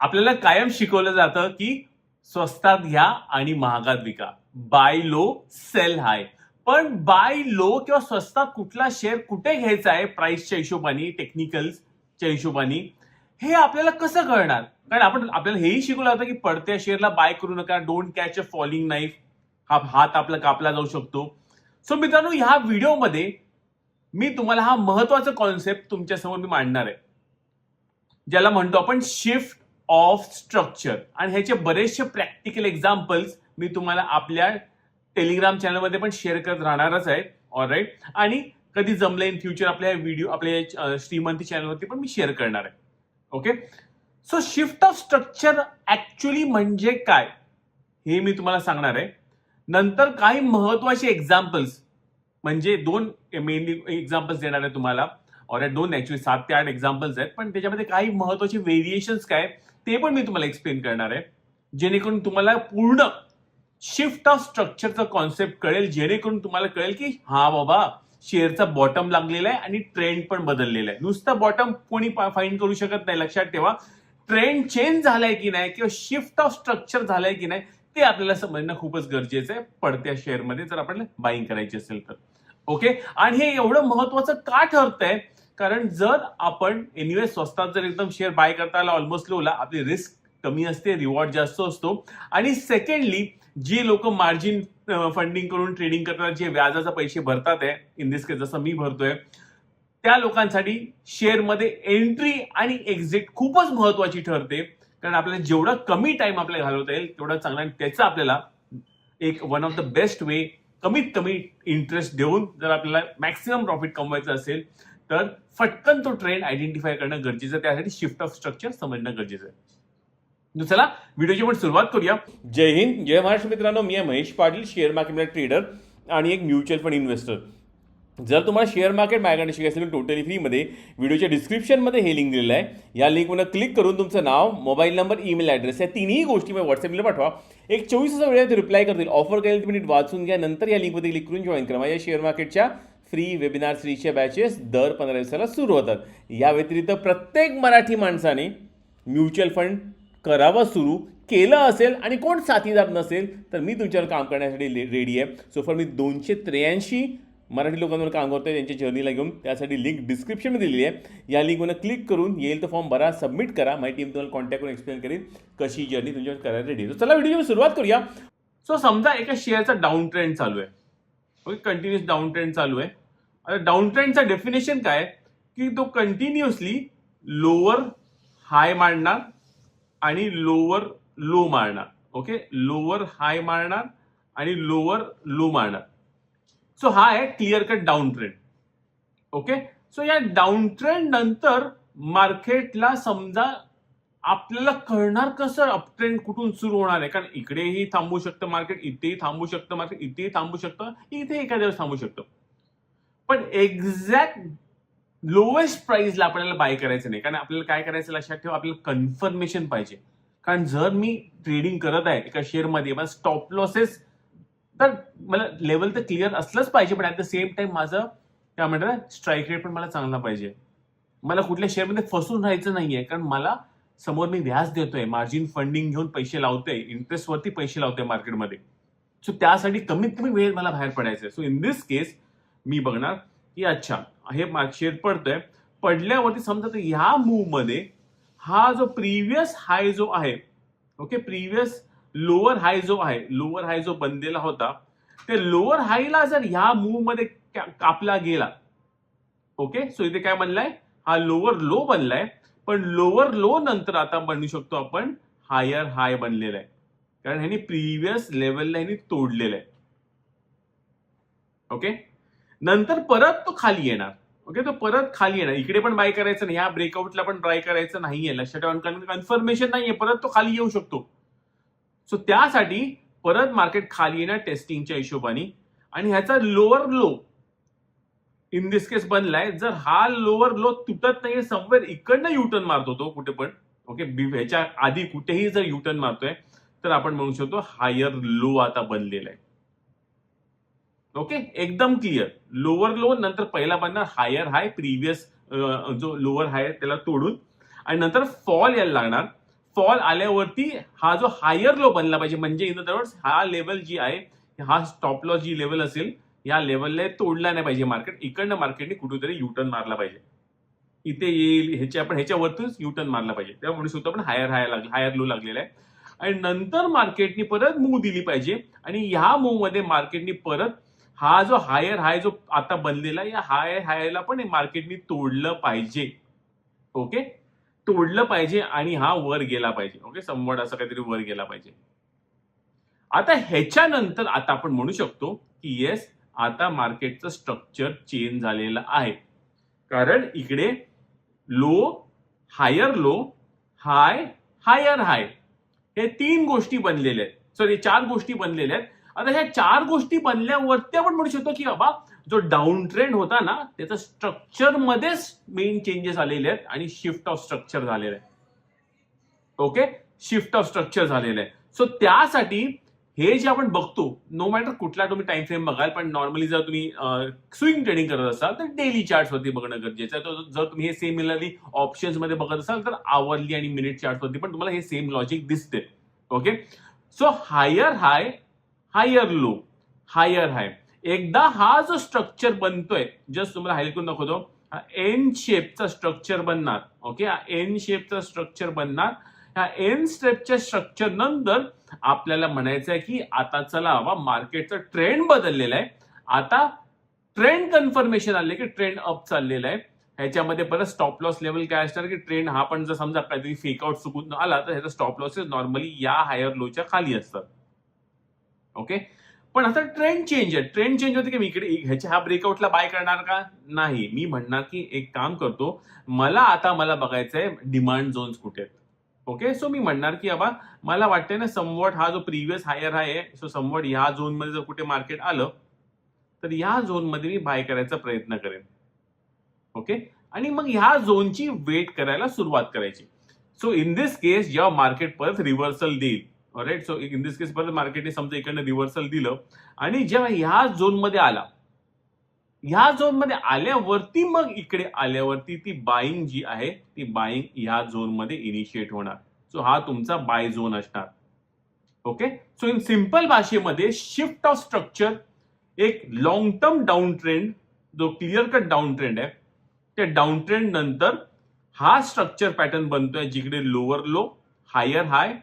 आपल्याला कायम शिकवलं जातं की स्वस्तात घ्या आणि महागात विका. बाय लो सेल हाय. पण बाय लो किंवा स्वस्तात कुठला शेअर कुठे घ्यायचा आहे प्राइसच्या हिशोबाने, टेक्निकलच्या हिशोबाने, हे आपल्याला कसं कळणार? कारण आपल्याला हेही शिकवलं जातं की पडत्या शेअरला बाय करू नका, don't catch a falling knife, हा हात आपला कापला जाऊ शकतो. सो मित्रांनो, ह्या व्हिडिओमध्ये मी तुम्हाला हा महत्वाचा कॉन्सेप्ट तुमच्यासमोर मी मांडणार आहे, ज्याला म्हणतो आपण शिफ्ट ऑफ स्ट्रक्चर. आणि ह्याचे बरेचसे प्रॅक्टिकल एक्झाम्पल्स मी तुम्हाला आपल्या टेलिग्राम चॅनलमध्ये पण शेअर करत राहणारच आहे. ऑलराईट. आणि कधी जमलं इन फ्युचर आपल्या व्हिडिओ, आपल्या श्रीमंती चॅनलवरती पण मी शेअर करणार आहे. Okay. So shift of structure actually म्हणजे काय हे मी तुम्हाला सांगणार आहे. नंतर काही महत्वाचे एक्झाम्पल्स, म्हणजे दोन मेनली एक्झाम्पल्स देणार आहे तुम्हाला. और दोन ऍक्च्युअली 7 ते 8 एक्झाम्पल्स आहेत, पण त्याच्यामध्ये काही महत्वाचे व्हेरिएशन्स काय ते पण मी तुम्हाला एक्सप्लेन करणार आहे, जेणेकरून तुम्हाला पूर्ण शिफ्ट ऑफ स्ट्रक्चरचा कॉन्सेप्ट कळेल, जेणेकरून तुम्हाला कळेल की हा बाबा, शेअरचा बॉटम लागलेला आहे आणि ट्रेंड पण बदललेला आहे. नुसतं बॉटम कोणी फाइंड करू शकत नाही. लक्षात ठेवा, ट्रेंड चेंज झालाय की नाही किंवा शिफ्ट ऑफ स्ट्रक्चर झालाय की नाही ते आपल्याला समजणं खूपच गरजेचं आहे पडत्या शेअरमध्ये, जर आपल्याला बाईंग करायची असेल तर. ओके. आणि हे एवढं महत्वाचं का ठरतंय? कारण जर आपण एनिवे स्वस्तात जर एकदम शेअर बाय करता आला ऑलमोस्ट लोला, आपली रिस्क कमी असते, रिवॉर्ड जास्त असतो. आणि सेकंडली, जी लोक मार्जिन फंडिंग करून ट्रेडिंग करतात, जे व्याजाचा पैसे भरतात आहे, इन दिस केस जसं मी भरतोय, त्या लोकांसाठी शेअरमध्ये एंट्री आणि एक्झिट खूपच महत्वाची ठरते. कारण आपल्याला जेवढा कमी टाइम आपल्याला घालवता येईल तेवढा चांगला, आणि त्याचा आपल्याला एक one of the best way, कमीत कमी इंटरेस्ट देऊन जर आपल्याला मॅक्सिमम प्रॉफिट कमवायचं असेल तर फटकन तो ट्रेंड आयडेंटिफाय करणं गरजेचं आहे. त्यासाठी शिफ्ट ऑफ स्ट्रक्चर समजणं गरजेचं आहे. चला व्हिडिओची पण सुरुवात करूया. जय हिंद, जय महाराष्ट्र. मित्रांनो, मी आहे महेश पाटील, शेअर मार्केटमध्ये ट्रेडर आणि एक म्युच्युअल फंड इन्व्हेस्टर. जर तुम्हाला शेअर मार्केट माझ्याकडे शिकायचं असेल टोटली फ्रीमध्ये, व्हिडिओच्या डिस्क्रिप्शनमध्ये हे लिंक दिलेलं आहे. या लिंकवर क्लिक करून तुमचं नाव, मोबाईल नंबर, ईमेल ॲड्रेस या तिन्ही गोष्टी मी व्हॉट्सअपला पाठवा. एक 24 तासाच्या वेळेत रिप्लाय करतील. ऑफर केलेली मिनिट वाचून घ्या, नंतर या लिंकमध्ये क्लिक करून जॉईन करा. माझ्या शेअर मार्केटच्या फ्री वेबिनार सीरीजच्या बॅचेस दर 15 दिवसाला सुरू होतात. या व्यतिरिक्त प्रत्येक मराठी माणसाने म्युच्युअल फंड करावा सुरू केलं असेल आणि कोण साथीदार नसेल तर मी तुमच्यावर काम करण्यासाठी रेडी आहे. सो फॉर मी 283 मराठी लोकांवर काम करतोय त्यांच्या जर्नीला घेऊन. त्यासाठी लिंक डिस्क्रिप्शनमध्ये दिलेली आहे. या लिंकवर क्लिक करून येईल तो फॉर्म भरा, सबमिट करा. माझी टीम तुम्हाला कॉन्टॅक्ट करून एक्सप्लेन करेल कशी जर्नी तुमच्यावर करायला रेडी आहे. चला व्हिडिओची सुरुवात करूया. सो समजा एका शेअरचा डाऊन ट्रेंड चालू आहे. ओके, कंटिन्युअस डाऊन ट्रेंड चालू आहे. आता डाऊन ट्रेंडचा डेफिनेशन काय की तो कंटिन्युअसली लोअर हाय मारणार आणि लोअर लो मारणार. ओके, लोअर हाय मारणार आणि लोअर लो मारणार. सो हा आहे clear cut down trend. Okay. So या डाऊन ट्रेंड नंतर मार्केटला समजा आपल्याला कळणार कसं अप ट्रेंड कुठून सुरू होणार आहे? कारण इकडेही थांबू शकतं मार्केट, इथेही थांबू शकतं मार्केट, इथेही थांबू शकतं, इथे एखाद्या वेळेस थांबू शकतं. पण एक्झॅक्ट लोएस्ट प्राइसला आपल्याला बाय करायचं नाही. कारण आपल्याला काय करायचं लक्षात ठेवा, आपल्याला कन्फर्मेशन पाहिजे. कारण जर मी ट्रेडिंग करत आहे एका शेअरमध्ये, मला स्टॉप लॉसेस, तर मला लेवल तर क्लिअर असलंच पाहिजे, पण ऍट द सेम टाइम माझं काय म्हणतात स्ट्राईक रेट पण मला चांगला पाहिजे. मला कुठल्या शेअरमध्ये फसून राहायचं नाहीये, कारण मला समोर मी व्याज देतोय, मार्जिन फंडिंग घेऊन पैसे लावतोय, इंटरेस्टवरती पैसे लावतोय मार्केटमध्ये. सो त्यासाठी कमीत कमी वेळ मला बाहेर पडायचं आहे. सो इन दिस केस मी बघणार की अच्छा हे शेअर पडतोय, पडल्यावरती समजा तर ह्या मूव्ह मध्ये हा जो प्रिव्हियस हाय जो आहे, ओके, प्रिव्हियस लोअर हाय जो आहे, लोअर हाय जो बनलेला होता, ते लोअर हायला जर ह्या मूव्ह मध्ये कापला गेला, ओके, सो इथे काय बनलाय, हा लोअर लो बनलाय, पण लोअर लो नंतर आता बनवू शकतो आपण हायर हाय बनलेला आहे, कारण ह्यानी प्रिव्हियस लेवलला ह्यानी तोडलेलं आहे. ओके, नंतर परत तो खाली येणार. ओके, तो परत खाली येणार. इकडे पण बाय करायचं नाही, ह्या ब्रेकआउटला पण बाय करायचं नाहीये. लक्षात ठेवा, कन्फर्मेशन नाहीये, परत तो खाली येऊ शकतो. सो त्यासाठी परत मार्केट खाली येणार टेस्टिंगच्या हिशोबाने, आणि ह्याचा लोअर लो इन दिस केस बनलाय. जर हा लोअर लो तुटत नाहीये, समवेअर इकडनं युटर्न मारतो तो कुठे पण, ओके, ह्याच्या आधी कुठेही जर युटर्न मारतोय तर आपण म्हणू शकतो हायर लो आता बनलेला आहे. ओके, एकदम क्लिअर. लोअर लो नंतर पहिला बनणार हायर हाय, प्रिव्हियस जो लोअर हाय त्याला तोडून, आणि नंतर फॉल यायला लागणार. फॉल आल्यावरती हा जो हायर लो बनला पाहिजे, म्हणजे इन अदर वर्ड्स हा लेवल जी आहे, हा स्टॉप लॉस जी लेवल असेल या लेवलला तोडला नाही पाहिजे मार्केट. इकडनं मार्केटने कुठेतरी युटर्न मारला पाहिजे, इथे येईल आपण ह्याच्यावरतूनच युटर्न मारला पाहिजे. तेव्हा म्हणू शकतो आपण हायर लो लागलेला आहे. आणि नंतर मार्केटनी परत मूव्ह दिली पाहिजे आणि ह्या मूव्ह मध्ये मार्केटनी परत हा जो हायर हाय जो आता बनलेला या हायला पण मार्केटनी तोडलं पाहिजे. ओके, तोडलं पाहिजे आणि हा वर गेला पाहिजे. ओके, समवड असं काहीतरी वर गेला पाहिजे. आता ह्याच्यानंतर आता आपण म्हणू शकतो की येस, आता मार्केटचं स्ट्रक्चर चेंज झालेलं आहे. कारण इकडे लो, हायर लो, हाय, हायर हाय हे 3 गोष्टी बनलेल्या आहेत. सॉरी 4 गोष्टी बनलेल्या आहेत. आता ह्या 4 गोष्टी बनल्यावरती आपण म्हणू शकतो की बाबा जो डाऊन ट्रेंड होता ना, त्याचा स्ट्रक्चर मध्येच मेन चेंजेस आलेले आहेत आणि शिफ्ट ऑफ स्ट्रक्चर झालेलं आहे. ओके, शिफ्ट ऑफ स्ट्रक्चर झालेलं आहे. सो त्यासाठी हे जे आपण बघतो, नो मॅटर कुठला तुम्ही टाइम फ्रेम बघाल, पण नॉर्मली जर तुम्ही स्विंग ट्रेडिंग करत असाल तर डेली चार्ट वरती बघणं गरजेचं आहे. तर जर तुम्ही हे सिमिलरली ऑप्शन्स मध्ये बघत असाल तर आवरली आणि मिनिट चार्ट वरती पण तुम्हाला हे सेम लॉजिक दिसते. Okay, so higher high, higher low, higher हाय. एकदा हा जो स्ट्रक्चर बनतोय, जस्ट तुम्हाला हायलाइट करून दाखवतो, एन शेपचा स्ट्रक्चर बनणार. ओके, एन शेपचा स्ट्रक्चर बनणार. ह्या एन स्टेपच्या स्ट्रक्चर नंतर आपल्याला म्हणायचं आहे की आता चला बाबा मार्केटचा ट्रेंड बदललेला आहे. आता ट्रेंड कन्फर्मेशन आले की ट्रेंड अप चाललेला आहे. ह्याच्यामध्ये परत स्टॉप लॉस लेवल काय असणार की ट्रेंड हा पण जर समजा काहीतरी फेकआउट चुकून आला तर ह्याचा स्टॉप लॉसेस नॉर्मली या हायर लोच्या खाली असतात. ओके, पण आता ट्रेंड चेंज आहे. ट्रेंड चेंज होते की मी इकडे ह्याच्या ह्या ब्रेकआउटला बाय करणार का? नाही, मी म्हणणार की एक काम करतो, मला बघायचंय डिमांड झोन्स कुठे आहेत. ओके, सो मी म्हणणार की बाबा मला वाटतंय ना समवट हा जो प्रिव्हियस हायर आहे, सो समवट ह्या झोन मध्ये जर कुठे मार्केट आलं तर या झोन मध्ये मी बाय करायचा प्रयत्न करेन. ओके, आणि मग ह्या झोनची वेट करायला सुरुवात करायची. सो इन दिस केस जेव्हा मार्केट परत रिव्हर्सल देईल, राईट, सो इन दिस केस परत मार्केटने समजा इकडनं रिव्हर्सल दिलं आणि जेव्हा ह्या झोन मध्ये आला, ह्या झोन मध्ये आल्यावरती मग इकडे आल्यावरती ती बाईंग जी आहे ती बाईंग ह्या झोन मध्ये इनिशिएट होणार. सो हा तुमचा बाय झोन असणार. ओके, सो इन सिंपल भाषेमध्ये शिफ्ट ऑफ स्ट्रक्चर, एक लॉंग टर्म डाऊन ट्रेंड जो क्लिअर कट डाऊन ट्रेंड आहे, त्या डाऊन ट्रेंड नंतर हा स्ट्रक्चर पॅटर्न बनतोय जिकडे lower low, higher high,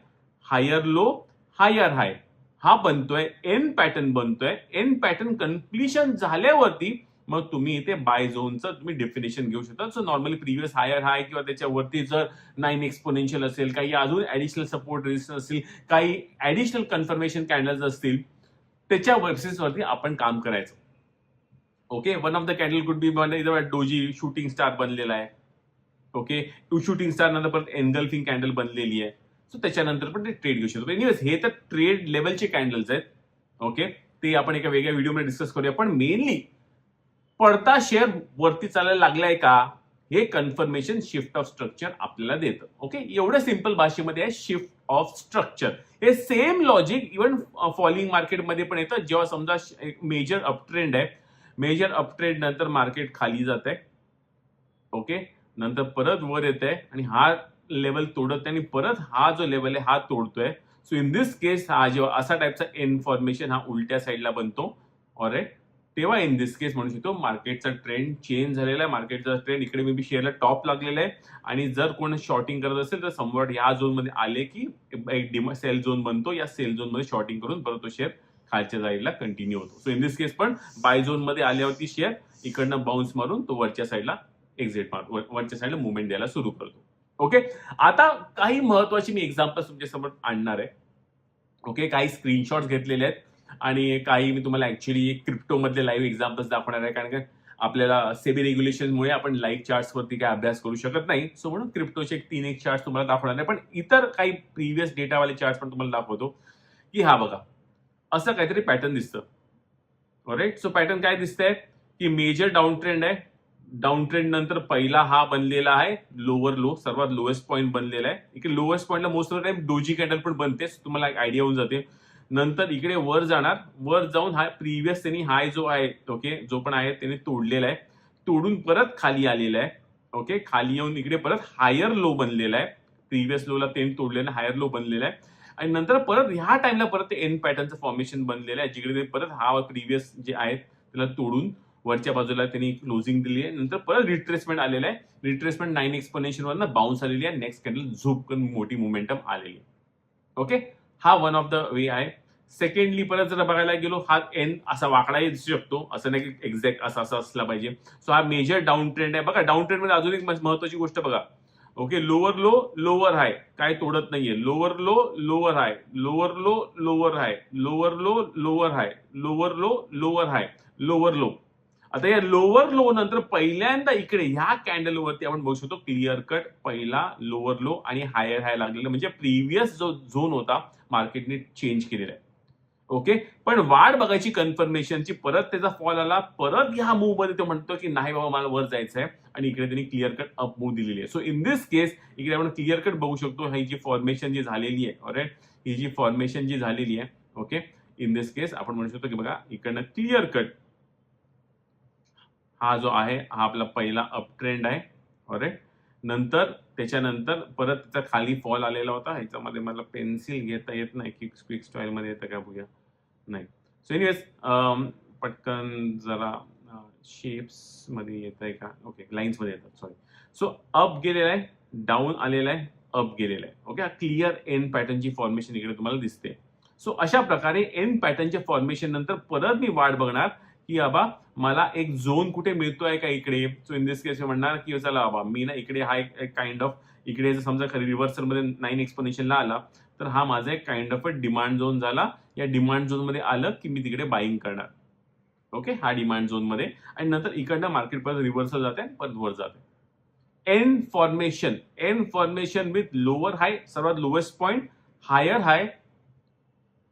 higher low, higher high हा बनतोय. एन पॅटर्न बनतोय. एन पॅटर्न कम्प्लिशन झाल्यावरती मग तुम्ही इथे बाय झोनचं तुम्ही डेफिनेशन घेऊ शकता. सो नॉर्मली प्रिव्हियस हायर हाय किंवा त्याच्यावरती जर 9 एक्सपोनेन्शियल असेल, काही अजून ऍडिशनल सपोर्ट रेजिस्टन्स असतील, काही ऍडिशनल कन्फर्मेशन कॅन्डल्स असतील, त्याच्या वर्सेस वरती आपण काम करायचं. Okay, one of the candle could be doji shooting star बनलेला आहे. ओके, टू शूटिंग स्टार नंतर परत एनगल्फिंग कॅन्डल बनलेली आहे. सो त्याच्यानंतर पण ते ट्रेड घेऊ शकतो. एनिवेज हे तर ट्रेड लेवलचे कॅन्डल्स आहेत. ओके, ते आपण एका वेगळ्या व्हिडिओमध्ये डिस्कस करूया. पण मेनली पडता शेअर वरती चालायला लागलाय का हे कन्फर्मेशन शिफ्ट ऑफ स्ट्रक्चर आपल्याला देतं. ओके, एवढं सिंपल भाषेमध्ये आहे शिफ्ट ऑफ स्ट्रक्चर. हे सेम लॉजिक इव्हन फॉलिंग मार्केटमध्ये पण येतं. जेव्हा समजा एक मेजर अपट्रेंड आहे, मेजर अपट्रेंड नंतर मार्केट खाली जात आहे. ओके, नंतर परत वर येत आहे आणि हा लेवल तोडत आणि परत हा जो लेवल आहे हा तोडतोय. सो इन दिस केस हा जेव्हा असा टाइपचा इन्फॉर्मेशन हा उलट्या साईडला बनतो, ऑलराईट, तेव्हा इन दिस केस म्हणू शकतो मार्केटचा ट्रेंड चेंज झालेला आहे. मार्केटचा ट्रेंड इकडे मे बी शेअरला टॉप लागलेला आहे आणि जर कोण शॉर्टिंग करत असेल तर समवट ह्या झोन मध्ये आले की एक सेल झोन बनतो. या सेल झोन मध्ये शॉर्टिंग करून परत तो शेअर खालच्या साईडला कंटिन्यू होतो. सो इन दिस केस पण बाय झोन मध्ये आल्यावरती शेअर इकडनं बाउन्स मारून तो वरच्या साईडला एक्झिट मारतो, वरच्या साईडला मुवमेंट द्यायला सुरू करतो. ओके, आता काही महत्वाची मी एक्झाम्पल तुमच्यासमोर आणणार आहे. ओके, काही स्क्रीनशॉट्स घेतलेले आहेत आणि काही मी तुम्हाला ऍक्च्युअली क्रिप्टो मधले लाईव्ह एक्झाम्पल्स दाखवणार आहे. कारण की आपल्याला सेबी रेग्युलेशनमुळे आपण लाईव्ह चार्ट्स वरती काय अभ्यास करू शकत नाही. सो म्हणून क्रिप्टोचे एक 3 चार्ट तुम्हाला दाखवणार आहे. पण इतर काही प्रिव्हियस डेटावाले चार्ट पण तुम्हाला दाखवतो की हा बघा असं काहीतरी पॅटर्न दिसतं. राईट, सो पॅटर्न काय दिसतंय की मेजर डाऊन ट्रेंड आहे. डाऊन ट्रेंड नंतर पहिला हा बनलेला आहे लोअर लो, सर्वात लोएस्ट पॉईंट बनलेला आहे. इकडे लोएस्ट पॉईंटला most of the time doji candle पण बनते, तुम्हाला एक आयडिया होऊन जाते. नंतर इकडे वर जाणार, वर जाऊन हा प्रिव्हियस त्यांनी हाय जो आहे, ओके, जो पण आहे त्यांनी तोडलेला आहे, तोडून परत खाली आलेला आहे. ओके, खाली येऊन इकडे परत हायर लो बनलेला आहे. प्रिव्हियस लोला त्यांनी तोडलेला हायर लो बनलेला आहे आणि नंतर परत ह्या टाइमला परत ते एन पॅटर्नचं फॉर्मेशन बनलेलं आहे, जिकडे परत हा प्रिव्हियस जे आहेत त्याला तोडून वरच्या बाजूला त्यांनी क्लोजिंग दिली आहे. नंतर परत रिट्रेसमेंट आलेलं आहे. रिट्रेसमेंट 9 एक्सपोनेन्शियल वरनं बाउन्स आलेली आहे. नेक्स्ट कॅन्डल झोपकन मोठी मोमेंटम आलेली आहे. ओके, हा वन ऑफ द वे आहे. सेकंडली परत जर बघायला गेलो, हा एन असा वाकडाही दिसू शकतो, असं नाही की एक्झॅक्ट असा असला पाहिजे. सो हा मेजर डाऊन ट्रेंड आहे. बघा डाऊन ट्रेंड मध्ये अजून एक महत्वाची गोष्ट बघा. ओके, लोअर लो लोअर हाय काय तोडत नाहीये. Lower low lower high, lower low lower high, lower low lower high, lower low lower high, lower low. आता या लोअर लो नंतर पहिल्यांदा इकडे ह्या कॅन्डल वरती आपण बघू शकतो क्लिअर कट पहिला लोअर लो आणि हायर हाय लागलेला, म्हणजे प्रिव्हियस जो झोन होता मार्केटने चेंज केलेला आहे. ओके, पण वाढ बघायची कन्फर्मेशनची, परत त्याचा फॉल आला, परत ह्या मूव्ह मध्ये तो म्हणतो की नाही बाबा मला वर जायचं आहे आणि इकडे त्यांनी क्लिअर कट अप मूव्ह दिलेली आहे. सो इन दिस केस इकडे आपण क्लिअर कट बघू शकतो. ही जी फॉर्मेशन जी झालेली आहे, ऑलराईट, ही जी फॉर्मेशन जी झालेली आहे, ओके, इन दिस केस आपण म्हणू शकतो की बघा इकडनं क्लिअर कट हा जो आहे हा आपला पहिला अप ट्रेंड आहे. ऑलराईट, नंतर त्याच्यानंतर परत त्याचा खाली फॉल आलेला होता. ह्याच्यामध्ये मला पेन्सिल घेता येत नाही, क्विक स्टाईल मध्ये येतं का बघूया. नाही. सो एनिवेज पटकन जरा शेप्स मध्ये येत आहे का. ओके, लाईन्स मध्ये येतात, सॉरी. सो अप गेलेला आहे, डाऊन आलेला आहे, अप गेलेला आहे. ओके, क्लिअर एन पॅटर्नची फॉर्मेशन इकडे तुम्हाला दिसते. सो अशा प्रकारे एन पॅटर्नच्या फॉर्मेशन नंतर परत मी वाट बघणार की बाबा मला एक झोन कुठे मिळतोय का इकडे. सो इन दिस केस म्हणणार की चला बाबा मी ना इकडे हा एक काइंड ऑफ इकडे जर समजा खरी रिव्हर्सल मध्ये 9 एक्सपोनेन्शियलला आला तर हा माझा एक kind of a demand zone झाला. या डिमांड झोन मध्ये आलं की मी तिकडे बाईंग करणार. ओके, हा डिमांड झोन मध्ये आणि नंतर इकडनं मार्केट परत रिव्हर्सल जाते, परत वर जाते. N formation with lower high, सर्वात lowest point, higher high,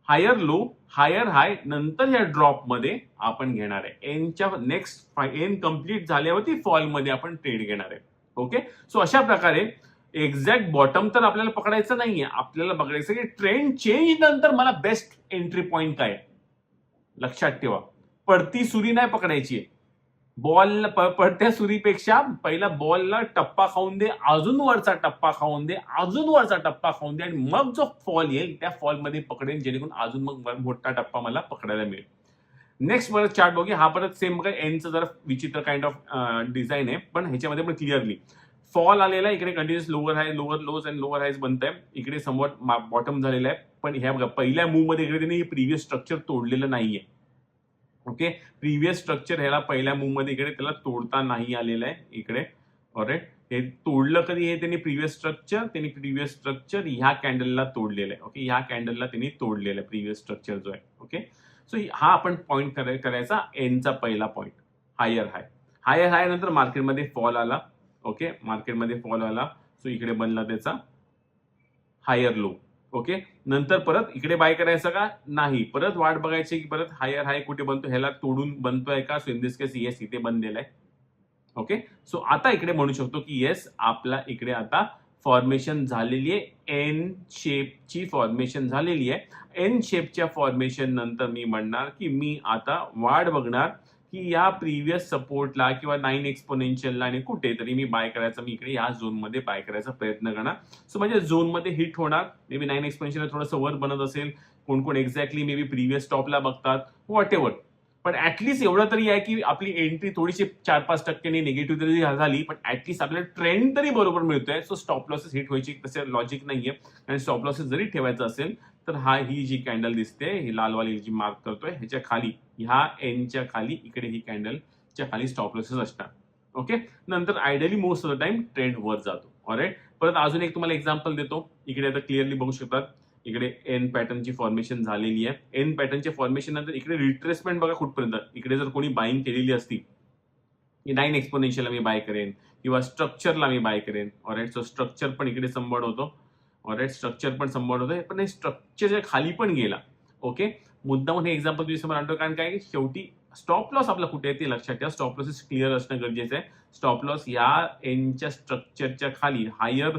higher low, higher high, नंतर या ड्रॉप मध्ये आपण घेणार आहे. एनच्या नेक्स्ट एन कम्प्लीट झाल्यावरती फॉल मध्ये आपण ट्रेड घेणार आहे. ओके, सो अशा प्रकारे एक्झॅक्ट बॉटम तर आपल्याला पकडायचं नाहीये, आपल्याला बघायचं की ट्रेंड चेंज नंतर मला बेस्ट एंट्री पॉइंट काय. लक्षात ठेवा, पडती सुरी नाही पकडायची. बॉल पडत्या सुरीपेक्षा पहिला बॉलला टप्पा खाऊन दे, अजून वरचा टप्पा खाऊन दे, अजून वरचा टप्पा खाऊन दे आणि मग जो फॉल येईल त्या फॉल मध्ये पकडेन, जेणेकरून अजून मग मोठा टप्पा मला पकडायला मिळेल. नेक्स्ट परत चार्ट बघूया. हा परत सेम बघा, एनचं जरा विचित्र काइंड ऑफ डिझाईन आहे, पण ह्याच्यामध्ये पण क्लिअरली फॉल आलेला आहे. इकडे कंटिन्युअस लोअर हाय, लोअर लोज आणि लोअर हायज बनत आहे. इकडे समवट बॉटम झालेला आहे, पण ह्या बघा पहिल्या मूव्ह मध्ये इकडे त्यांनी प्रिव्हियस स्ट्रक्चर तोडलेलं नाहीये. ओके, प्रिव्हियस स्ट्रक्चर ह्याला पहिल्या मूव्ह मध्ये इकडे त्याला तोडता नाही आलेलं आहे इकडे. ऑलराईट, हे तोडलं कधी, हे त्यांनी प्रिव्हियस स्ट्रक्चर ह्या कॅन्डलला तोडलेलं आहे. ओके, ह्या कॅन्डलला त्यांनी तोडलेलं आहे प्रिव्हियस स्ट्रक्चर जो आहे. ओके, सो हा आपण पॉईंट करायचा एनचा पहिला पॉईंट, हायर हाय नंतर मार्केटमध्ये फॉल आला. ओके, मार्केटमध्ये फॉल आला, सो इकडे बनला त्याचा हायर लो. ओके, नंतर परत इकडे बाय करायचं का नाही, परत वाट बघायची की परत हायर हाय कुठे बनतो, ह्याला तोडून बनतोय का. So in this case yes, इथे बनलेला आहे. ओके, सो आता इकडे म्हणू शकतो की येस आपला इकडे आता फॉर्मेशन झालेली आहे, एन शेपची फॉर्मेशन झालेली आहे. एन शेपच्या फॉर्मेशन नंतर मी म्हणणार की मी आता वाट बघणार की या प्रिव्हियस सपोर्टला किंवा 9 एक्सपोनेन्शियलला आणि कुठेतरी मी बाय करायचा, मी इकडे या झोन मध्ये बाय करायचा प्रयत्न करणार. सो म्हणजे झोन मध्ये हिट होणार, मे बी 9 एक्सपोनेन्शियल थोडंसं वर बनत असेल, कोण कोण एक्झॅक्टली मे बी प्रिव्हियस टॉपला बघतात, व्हॉट एव्हर. पण ऍटलीस्ट एवढं तरी आहे की आपली एंट्री थोडीशी 4-5% निगेटिव्ह तरी झाली, पण ऍटलीस्ट आपल्याला ट्रेंड तरी बरोबर मिळतोय. सो स्टॉप लॉसेस हिट व्हायची तसे लॉजिक नाहीये, आणि स्टॉप लॉसेस जरी ठेवायचं असेल तर ही जी कॅन्डल दिसते, ही लालवाली जी मार्क करतोय ह्याच्या खाली, ह्या एनच्या खाली इकडे ही कॅन्डलच्या खाली स्टॉप लॉसेस असतात. ओके, नंतर ideally most of the time trend वर जातो. ऑलराईट, परत अजून एक तुम्हाला एक्झाम्पल देतो. इकडे आता क्लिअरली बघू शकतात, इकडे एन पॅटर्नची फॉर्मेशन झालेली आहे. एन पॅटर्नच्या फॉर्मेशन नंतर इकडे रिट्रेसमेंट बघा कुठपर्यंत. इकडे जर कोणी बाईंग केलेली असती की 9 एक्सपोनेन्शियलला मी बाय करेन किंवा स्ट्रक्चरला मी बाय करेन. ऑलराईट, सो स्ट्रक्चर पण इकडे संबड होतो. ऑलराईट, स्ट्रक्चर पण संबड होतं, पण हे स्ट्रक्चरच्या खाली पण गेला. ओके, मुद्दाम हे एक्झाम्पल तुम्ही समोर आणतो, कारण काय शेवटी स्टॉप लॉस आपला कुठे आहे ते लक्षात ठेवा. स्टॉप लॉसेस क्लिअर असणं गरजेचं आहे. स्टॉप लॉस या एनच्या स्ट्रक्चरच्या खाली हायर,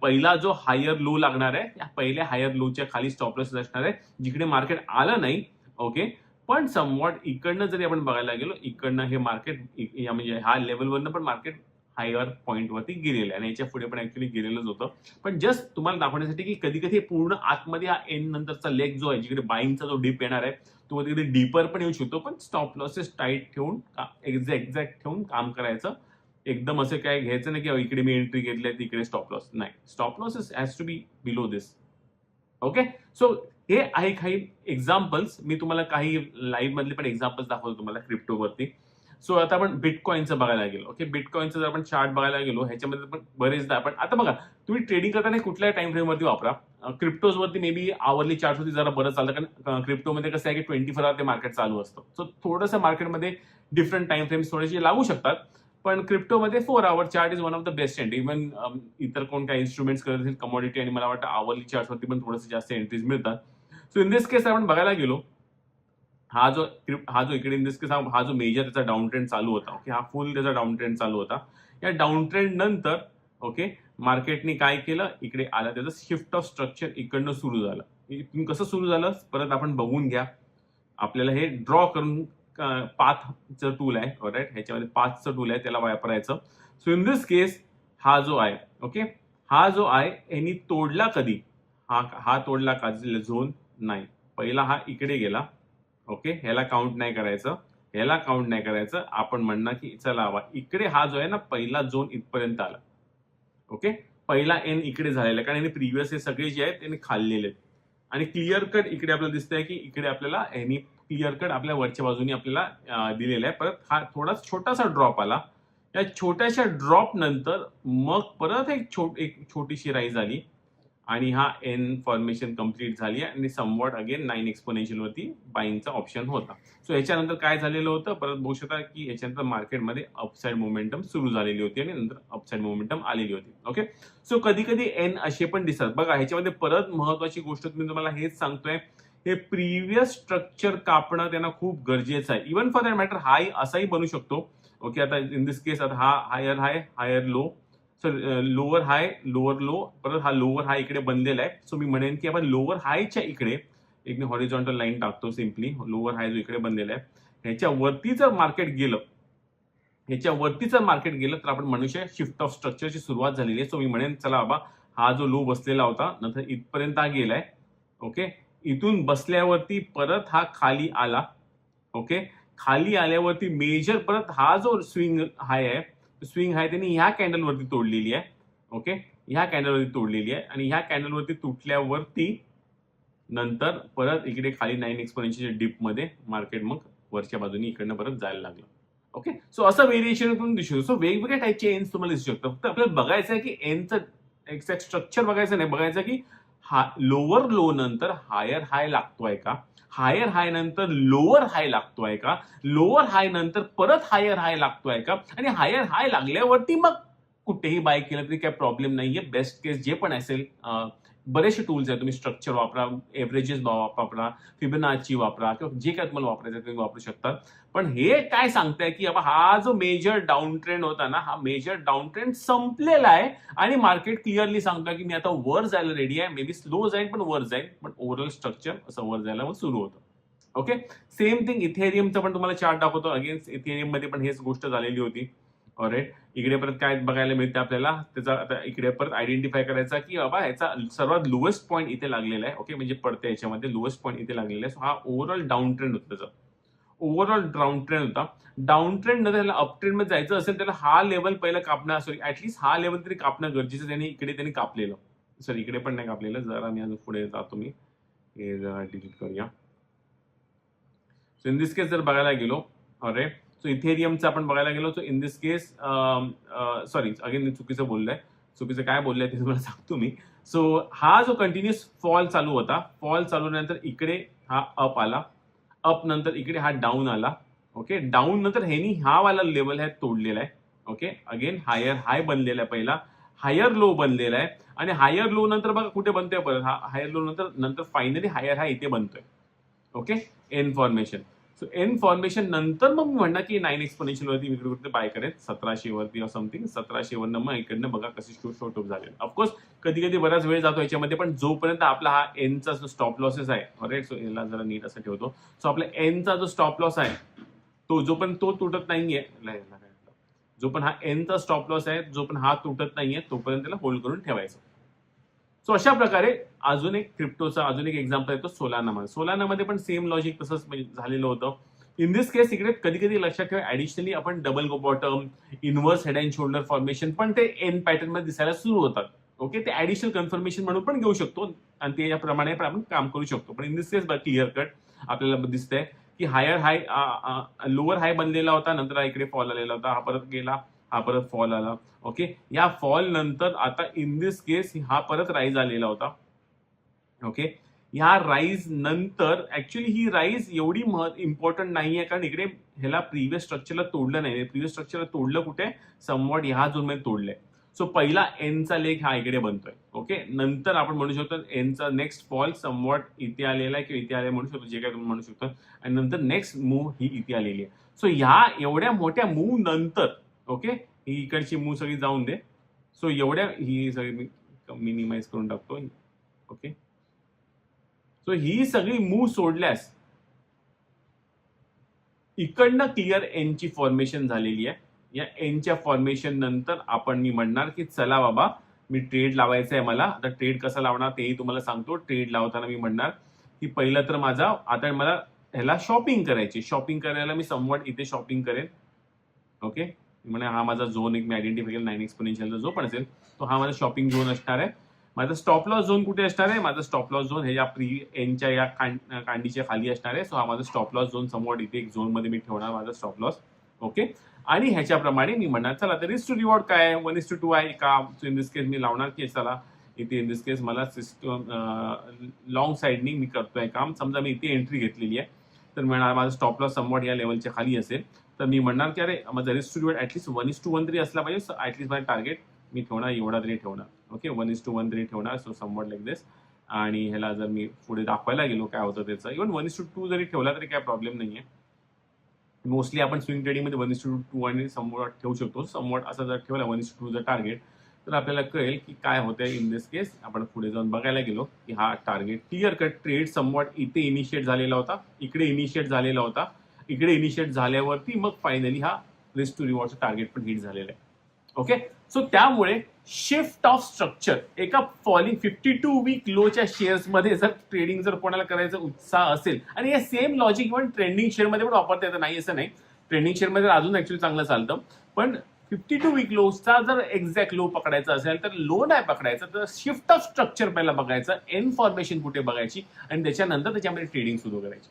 पहिला जो हायर लो लागणार आहे या पहिल्या हायर लोच्या खाली स्टॉप लॉस असणार आहे, जिकडे मार्केट आलं नाही. ओके, पण समवॉट इकडनं जरी आपण बघायला गेलो, इकडनं हे मार्केट म्हणजे ह्या लेवलवरनं पण मार्केट हायर पॉईंटवरती गेलेलं आहे आणि याच्या पुढे पण ऍक्च्युली गेलेलंच होतं. पण जस्ट तुम्हाला दाखवण्यासाठी की कधी कधी पूर्ण आतमध्ये हा एन नंतरचा लेग जो आहे, जिकडे बाईंगचा जो डीप येणार आहे, तो कधी डीपर पण येऊ शकतो. पण स्टॉप लॉसेस टाईट ठेवून एक्झॅक्ट ठेवून काम करायचं. एकदम असं काय घ्यायचं नाही की इकडे मी एंट्री घेतली आहे तिकडे स्टॉप लॉस नाही. Stop losses has to be below this. Okay. So हे आहे काही एक्झाम्पल्स. मी तुम्हाला काही लाईव्ह मधले पण एक्झाम्पल्स दाखवतो तुम्हाला क्रिप्टोवरती. सो आता आपण बिटकॉइनचं बघायला गेलो. ओके, बिटकॉइनचं जर आपण चार्ट बघायला गेलो, ह्याच्यामध्ये पण बरेचदा आपण आता बघा, तुम्ही ट्रेडिंग करताना कुठल्याही टाइम फ्रेम वरती वापरा. क्रिप्टोजवरती मे बी आवरली चार्टवरती जरा बरं चालतं, कारण क्रिप्टोमध्ये कसं आहे की 24 आवर ते मार्केट चालू असतं. सो थोडंसं मार्केटमध्ये डिफरंट टाइम फ्रेम्स थोडेसे लागू शकतात. पण क्रिप्टोमध्ये 4 आवर chart is one of the best end. Even इतर कोण काही इन्स्ट्रुमेंट्स करत असेल कमोडिटी, आणि मला वाटतं आवरली चार्टवरती पण थोडंसं जास्त एंट्रीज मिळतात. सो इन दिस केस आपण बघायला गेलो, हा जो इकडे इन दिस केस हा जो मेजर त्याचा डाऊन ट्रेंड चालू होता. ओके, हा फुल त्याचा डाऊन ट्रेंड चालू होता. या डाऊन ट्रेंड नंतर ओके मार्केटने काय केलं, इकडे आलं, त्याचं शिफ्ट ऑफ स्ट्रक्चर इकडनं सुरू झालं. इथून कसं सुरू झालं परत आपण बघून घ्या. आपल्याला हे ड्रॉ करून पाथचं टूल आहे, राईट, ह्याच्यामध्ये पाथचं टूल आहे, त्याला वापरायचं. सो इन दिस केस हा जो आहे, ओके, हा जो आहे यांनी तोडला कधी, हा तोडला का झोन नाही. पहिला हा इकडे गेला. ओके, ह्याला काउंट नाही करायचं, ह्याला काउंट नाही करायचं. आपण म्हणणार की चला हवा इकडे हा जो आहे ना पहिला झोन इथपर्यंत आला. ओके, पहिला एन इकडे झालेला आहे, कारण यांनी प्रिव्हियस हे सगळे जे आहेत त्यांनी खाल्लेले आहेत. आणि क्लिअर कट इकडे आपल्याला दिसतंय की इकडे आपल्याला यांनी क्लिअर कट आपल्या वरच्या बाजूने आपल्याला दिलेला आहे. परत हा थोडा छोटासा ड्रॉप आला. या छोट्याशा ड्रॉप नंतर मग परत एक छोटीशी राईज आली आणि हा एन फॉर्मेशन कम्प्लीट झाली आणि समवॉट अगेन 9 एक्सपोनेन्शियल वरती बाईंगचा ऑप्शन होता. सो याच्यानंतर काय झालेलं होतं, परत बघू शकता की याच्यानंतर मार्केटमध्ये अपसाइड मोमेंटम सुरू झालेली होती आणि नंतर अपसाइड मोमेंटम आलेली होती. ओके, सो कधी कधी एन असे पण दिसतात बघा. ह्याच्यामध्ये परत महत्वाची गोष्ट मी तुम्हाला हेच सांगतोय, हे प्रिव्हियस स्ट्रक्चर कापणं त्यांना खूप गरजेचं आहे. इव्हन फॉर दॅट मॅटर हाय असाही बनू शकतो. ओके, आता इन दिस केस आता हा higher high higher low, lower high lower low, परत हा लोअर हाय इकडे बनलेला आहे. सो मी म्हणेन की आपण लोअर हायच्या इकडे एक मी हॉरिझॉन्टल लाईन टाकतो सिम्पली. लोअर हाय जो इकडे बनलेला आहे ह्याच्यावरती जर मार्केट गेलं, तर आपण म्हणू शकतो शिफ्ट ऑफ स्ट्रक्चरची सुरुवात झालेली आहे. सो मी म्हणेन चला बाबा हा जो लो बसलेला होता नंतर इथपर्यंत हा गेलाय. ओके, इथून बसल्यावरती परत हा खाली आला. ओके, खाली आल्यावरती मेजर परत हा जो स्विंग हाय आहे, स्विंग हाय त्यांनी ह्या कॅन्डलवरती तोडलेली आहे. ओके, ह्या कॅन्डलवरती तोडलेली आहे आणि ह्या कॅन्डलवरती तुटल्यावरती नंतर परत इकडे खाली 9 एक्सपोनेन्शियल डीप मध्ये मार्केट मग वरच्या बाजूने इकडनं परत जायला लागलं. ओके, सो असं व्हेरिएशन तुम्ही दिसू शकतो. सो वेगवेगळ्या टाईपचे एन्स तुम्हाला दिसू शकतात. फक्त आपल्याला बघायचं आहे की एनचं एक्झॅक्ट स्ट्रक्चर बघायचं नाही, बघायचं की हा लोअर लो नंतर हायर हाय लागतोय का, हायर हाय नंतर लोअर हाय लागतोय का, लोअर हाय नंतर परत हायर हाय लागतोय का, आणि हायर हाय लागल्यावरती मग कुठेही बाय केलं तरी काही प्रॉब्लेम नाहीये. बेस्ट केस जे पण असेल, बरेचसे टूल्स आहेत, तुम्ही स्ट्रक्चर वापरा, एव्हरेजेस वापरा, फिबोनाची वापरा, किंवा जे काय तुम्हाला वापरायचं तुम्ही वापरू शकता. पण हे काय सांगताय की हा जो मेजर डाऊन ट्रेंड होता ना, हा मेजर डाऊन ट्रेंड संपलेला आहे आणि मार्केट क्लिअरली सांगतो की मी आता वर जायला रेडी आहे. मे बी स्लो जाईल पण वर जाईल, पण ओव्हरऑल स्ट्रक्चर असं वर जायला मग सुरू होतं. ओके, सेम थिंग इथेरियमचं पण तुम्हाला चार्ट दाखवतो. अगेन इथेरियम मध्ये पण हेच गोष्ट झालेली होती. ऑलराईट, इकडे परत काय बघायला मिळते आपल्याला, त्याचा आता इकडे परत आयडेंटिफाय करायचा की बाबा ह्याचा सर्वात लोएस्ट पॉईंट इथे लागलेला आहे. ओके, म्हणजे पडते याच्यामध्ये लोएस्ट पॉईंट इथे लागलेला आहे. सो हा ओव्हरऑल डाऊन ट्रेंड होता, त्याचा ओव्हरऑल डाऊन ट्रेंड होता. डाऊन ट्रेंड नंतर त्याला अप ट्रेंड मध्ये जायचं असेल त्याला हा लेवल पहिला कापणं, सॉरी ऍटलीस्ट हा लेवल तरी कापणं गरजेचं. त्यांनी कापलेलं, सॉरी इकडे पण नाही कापलेलं. जरा मी अजून पुढे जातो, मी हे जरा डिलीट करूया. सो इन दिस केस जर बघायला गेलो, ऑलराईट, सो इथेरियमचं आपण बघायला गेलो. So in this case sorry again मी चुकीचं बोललोय, चुकीचं काय बोललंय ते तुम्हाला सांगतो मी. सो हा जो कंटिन्युअस फॉल चालू होता, फॉल चालू नंतर इकडे हा अप आला, अप नंतर इकडे हा डाऊन आला. ओके, डाऊन नंतर ह्यानी हा वाला लेवल आहे तोडलेला आहे. ओके, अगेन हायर हाय बनलेला आहे, पहिला हायर लो बनलेला आहे, आणि हायर लो नंतर बघा कुठे बनतोय परत, हा हायर लो नंतर फायनली हायर हाय इथे बनतोय. Okay, N formation. So N formation नंतर मग मी म्हणणार की 9 एक्सपोनेन्शियल वरती मी इकडे बाय करेन 1700 वरती समथिंग. 1700 वरनं मग इकडनं बघा कसे शॉर्ट अप झाले. ऑफकोर्स कधी कधी बराच वेळ जातो याच्यामध्ये, पण जोपर्यंत आपला हा एनचा जो स्टॉप लॉसेस आहे, राईट, सो याला जरा नीट असं ठेवतो. सो आपला एनचा जो स्टॉप लॉस आहे तो जोपर्यंत तो तुटत नाहीये, जो पण हा एनचा स्टॉप लॉस आहे, जो पण हा तुटत नाहीये तोपर्यंत त्याला होल्ड करून ठेवायचं. सो अशा प्रकारे अजून एक क्रिप्टोचा अजून एक एक्झाम्पल येतो सोलानामध्ये. सोलानामध्ये पण सेम लॉजिक तसंच झालेलं होतं. इन दिस केस इकडे कधी कधी लक्षात ठेवा ऍडिशनली आपण double bottom, inverse head and shoulder formation पण ते एन पॅटर्न मध्ये दिसायला सुरू होतात. ओके, ते ऍडिशनल कन्फर्मेशन म्हणून पण घेऊ शकतो आणि त्याप्रमाणे पण आपण काम करू शकतो. पण in this case clear cut आपल्याला दिसतंय की हायर हाय लोअर हाय बनलेला होता, नंतर इकडे फॉल आलेला होता, हा परत गेला, हा परत फॉल आला. ओके, या फॉल नंतर आता इन दिस केस हा परत राईज आलेला होता. ओके, ह्या राईज नंतर ऍक्च्युली ही राईज एवढी इम्पॉर्टंट नाहीये, कारण इकडे ह्याला प्रिव्हियस स्ट्रक्चरला तोडलं नाही. प्रिव्हियस स्ट्रक्चरला तोडलं कुठे, समवॉट ह्या झोन मध्ये तोडलंय. सो पहिला एनचा लेग हा इकडे बनतोय. ओके, नंतर आपण म्हणू शकतो एनचा नेक्स्ट फॉल समवॉट इथे आलेला आहे किंवा इथे आलेला म्हणू शकतो, जे काय तुम्ही म्हणू शकतो. आणि नंतर नेक्स्ट मूव्ह ही इथे आलेली आहे. सो ह्या एवढ्या मोठ्या मूव्ह नंतर ओके, ही इकडची मूव्ह सगळी जाऊन दे. सो एवढ्या ही सगळी मी मिनिमाइज करून टाकतो. ओके, सो ही सगळी मूव्ह सोडल्यास इकडनं क्लिअर एनची फॉर्मेशन झालेली आहे. या एनच्या फॉर्मेशन नंतर आपण मी म्हणणार की चला बाबा मी ट्रेड लावायचा आहे मला. आता ट्रेड कसा लावणार तेही तुम्हाला सांगतो. ट्रेड लावताना मी म्हणणार की पहिलं तर माझा आता मला ह्याला शॉपिंग करायची. शॉपिंग करायला मी समवॉट इथे शॉपिंग करेन. ओके, म्हणजे हा माझा झोन एक मी आयडेंटिफाय केला 9 एक्सपोनेन्शियलचा जो पण असेल तो हा माझा शॉपिंग झोन असणार आहे. माझा स्टॉप लॉस झोन कुठे असणार आहे, माझा स्टॉप लॉस झोन हे या प्री एनच्या या कांडीच्या खाली असणार आहे. सो हा माझा स्टॉप लॉस झोन समवॉट इथे एक झोन मध्ये मी ठेवणार माझा स्टॉप लॉस. ओके, आणि ह्याच्याप्रमाणे मी म्हणणार चला तर रिस्क टू रिवॉर्ड काय आहे, 1:2 आहे का. सो इन दिस केस मी लावणार की चला इथे इन दिस केस मला सिस्टम लॉंग साईडनी मी करतोय काम. समजा मी इथे एंट्री घेतलेली आहे तर म्हणणार माझा स्टॉप लॉस समवॉट या लेवलच्या खाली असेल तर मी म्हणणार की अरे माझा रिस्क टू रिवॉर्ड ऍटलीस्ट 1:1 तरी असला पाहिजे. ऍटलीस्ट माझा टार्गेट मी ठेवणार एवढा तरी ठेवणार. ओके, 1:1 तरी ठेवणार. सो समवॉट लाईक दिस. आणि ह्याला जर मी पुढे दाखवायला गेलो काय होतं त्याचं, इव्हन 1:2 जरी ठेवला तरी काय प्रॉब्लेम नाहीये. मोस्टली आपण स्विंग ट्रेडिंग मध्ये 1:2 आणि समवॉट ठेवू शकतो. समवॉट असा जर ठेवला 1:2 जर टार्गेट तर आपल्याला कळेल की काय होतंय इन दिस केस. आपण पुढे जाऊन बघायला गेलो की हा target clear cut trade somewhat इथे इनिशिएट झालेला होता, इकडे इनिशिएट झालेला होता, इकडे इनिशिएट झाल्यावरती मग फायनली हा रिस्क टू रिवॉर्डचा टार्गेट पण हिट झालेला आहे. ओके, सो त्यामुळे शिफ्ट ऑफ स्ट्रक्चर एका फॉलिंग 52 वीक लोच्या शेअर्स मध्ये जर ट्रेडिंग जर कोणाला करायचा उत्साह असेल, आणि हे same logic even trending share मध्ये पण वापरता येतं, नाही असं नाही. ट्रेंडिंग शेअर मध्ये अजून ऍक्च्युअली चांगलं चालतं. पण 52 वीक लोचा जर एक्झॅक्ट लो पकडायचा असेल तर लो नाही पकडायचा, तर शिफ्ट ऑफ स्ट्रक्चर पहिला बघायचं, एन फॉर्मेशन कुठे बघायची आणि त्याच्यानंतर त्याच्यामध्ये ट्रेडिंग सुरू करायची.